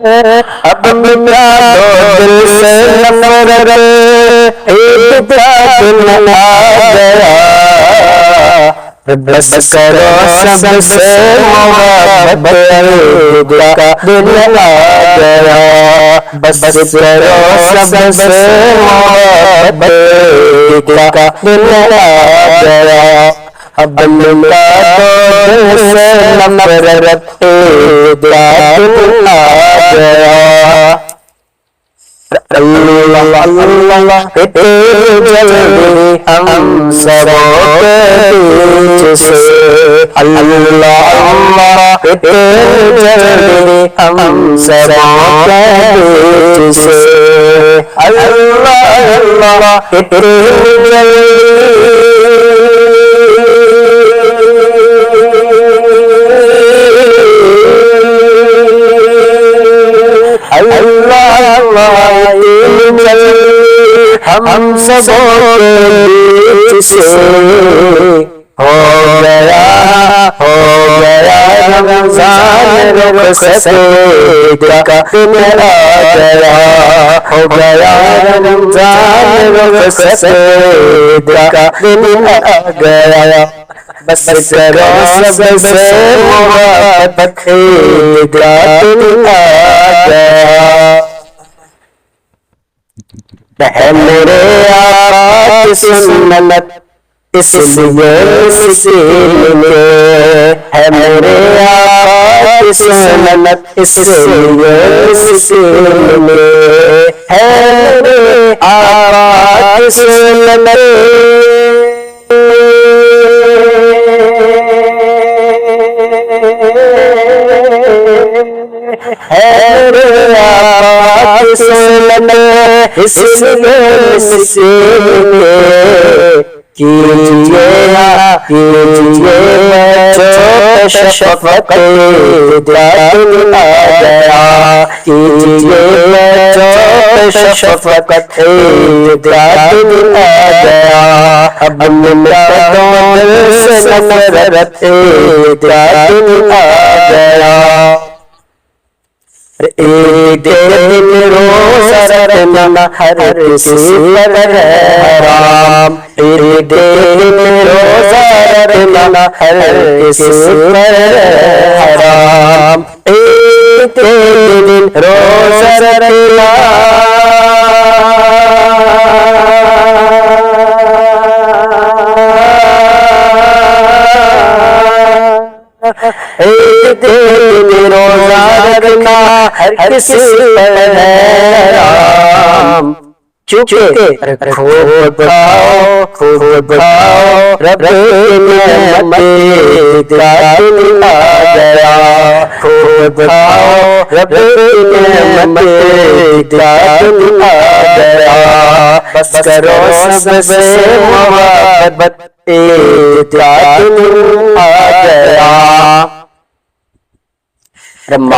अब मिटा दो दिल से नफरत, ईद का दिन आ गया, बस करो सबसे मोहब्बत, ईद का दिन आ गया, बस करो सबसे मोहब्बत, ईद का दिन आ गया। अब मिटा दो दिल से नफरत, ईद का दिन आ गया। अल्लाह अल्लाह जल्दी हम सबों के बीच से, अल्लाह अल्लाह जल्दी हम सबों के बीच से, अल्लाह अल्लाह हम सबों के बीच से हो गया रमज़ान रुख़सत, ईद का दिन आ गया, हो गया रमज़ान रुख़सत, ईद का दिन आ गया, बस करो सबसे मोहब्बत, ईद का दिन आ गया। है मेरे आका की सुन्नत इसलिए इसीलिए, है मेरे आका की सुन्नत इसलिए इसीलिए, है मेरे आका की सुन्नत है मेरे आका की सुन्नत इसलिए कीजिए बच्चों शफ़क़त, ईद का दिन आ गया, कीजिए बच्चों शफ़क़त, ईद का दिन आ गया। अब मिटा दो दिल से नफरत, ईद का दिन आ गया। ईद के दिन रोज़ा रखना हर किसी पर है हराम, ईद के दिन रोज़ा रखना हर किसी पर है हराम, ईद के दिन रोज़ा रखना ईद के दिन रोज़ा रखना हर किसी पर है हराम, चुपके खूब खाओ रब नेमत, ईद का दिन आ गया, खूब खाओ रब नेमत, ईद का दिन आ गया, बस करो सबसे मोहब्बत, ईद का दिन आ गया।